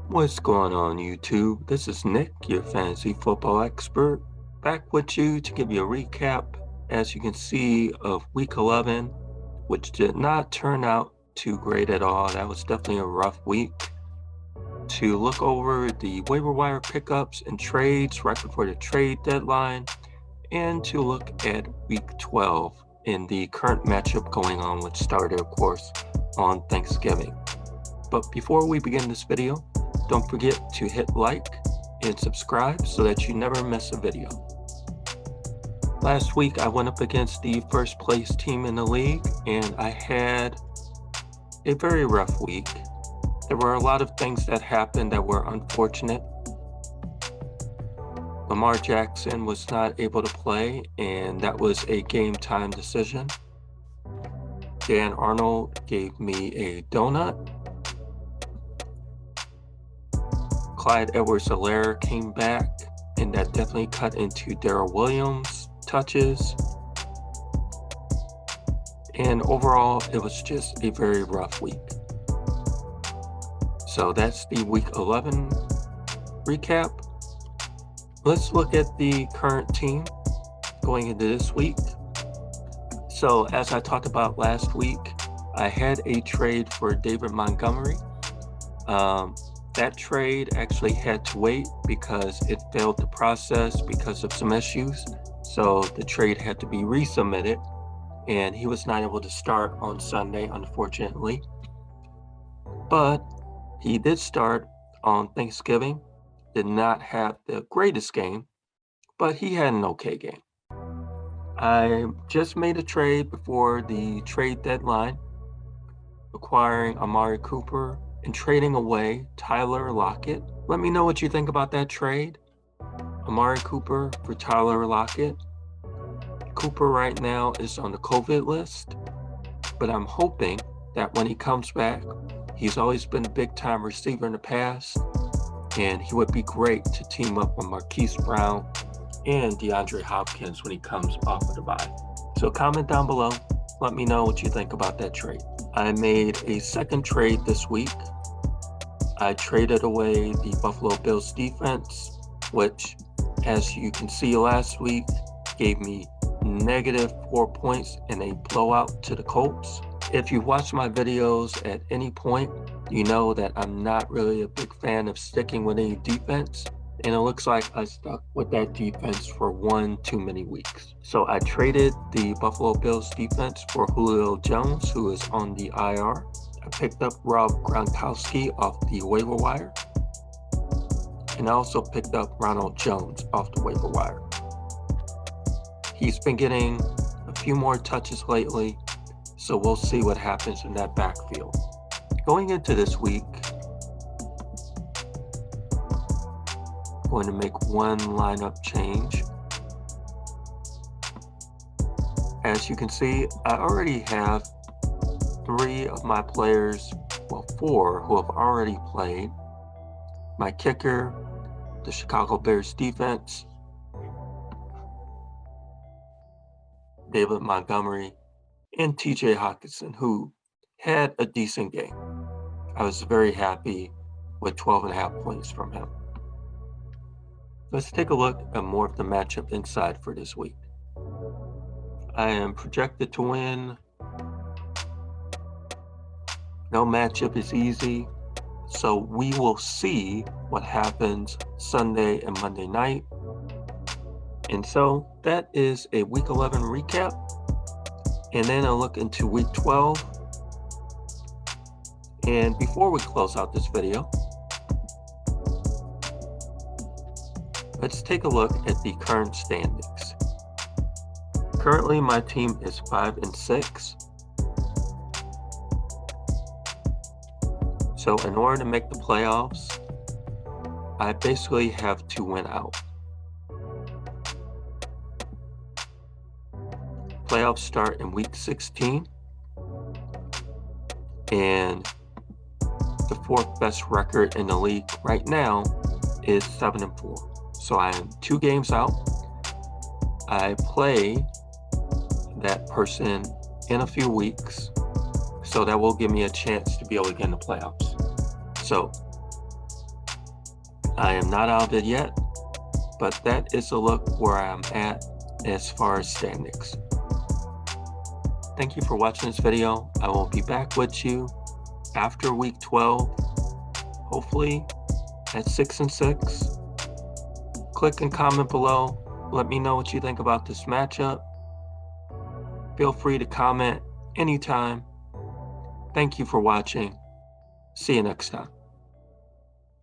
What's going on, YouTube? This is Nick, your fantasy football expert, back with you to give you a recap, as you can see, of week 11, which did not turn out too great at all. That was definitely a rough week. To look over the waiver wire pickups and trades right before the trade deadline, and to look at week 12 in the current matchup going on, which started, of course, on Thanksgiving. But before we begin this video, don't forget to hit like and subscribe so that you never miss a video. Last week I went up against the first place team in the league and I had a very rough week. There were a lot of things that happened that were unfortunate. Lamar Jackson was not able to play, and that was a game time decision. Dan Arnold gave me a donut. Clyde Edwards-Helaire came back, and that definitely cut into Darrell Williams' touches. And overall, it was just a very rough week. So that's the week 11 recap. Let's look at the current team going into this week. So as I talked about last week, I had a trade for David Montgomery. That trade actually had to wait because it failed to process because of some issues. So the trade had to be resubmitted, and he was not able to start on Sunday, unfortunately. But he did start on Thanksgiving, did not have the greatest game, but he had an okay game. I just made a trade before the trade deadline, acquiring Amari Cooper and trading away Tyler Lockett. Let me know what you think about that trade. Amari Cooper for Tyler Lockett. Cooper right now is on the COVID list, but I'm hoping that when he comes back, he's always been a big-time receiver in the past, and he would be great to team up with Marquise Brown and DeAndre Hopkins when he comes off of the bye. So comment down below. Let me know what you think about that trade. I made a second trade this week. I traded away the Buffalo Bills defense, which, as you can see last week, gave me -4 points in a blowout to the Colts. If you've watched my videos at any point, you know that I'm not really a big fan of sticking with any defense, and it looks like I stuck with that defense for one too many weeks. So I traded the Buffalo Bills defense for Julio Jones, who is on the IR. I picked up Rob Gronkowski off the waiver wire, and I also picked up Ronald Jones off the waiver wire. He's been getting a few more touches lately, so we'll see what happens in that backfield. Going into this week, I'm going to make one lineup change. As you can see, I already have 3 of my players, well, 4 who have already played. My kicker, the Chicago Bears defense, David Montgomery, and TJ Hockenson, who had a decent game. I was very happy with 12.5 points from him. Let's take a look at more of the matchup inside for this week. I am projected to win. No matchup is easy, so we will see what happens Sunday and Monday night. And so that is a week 11 recap. And then I'll look into week 12. And before we close out this video, let's take a look at the current standings. Currently, my team is 5-6. So in order to make the playoffs, I basically have to win out. Playoffs start in week 16, and the 4th best record in the league right now is 7-4. So I am 2 games out. I play that person in a few weeks, so that will give me a chance to be able to get in the playoffs. So I am not out of it yet, but that is a look where I'm at as far as standings. Thank you for watching this video. I will be back with you after week 12, hopefully at 6-6. Click and comment below. Let me know what you think about this matchup. Feel free to comment anytime. Thank you for watching. See you next time.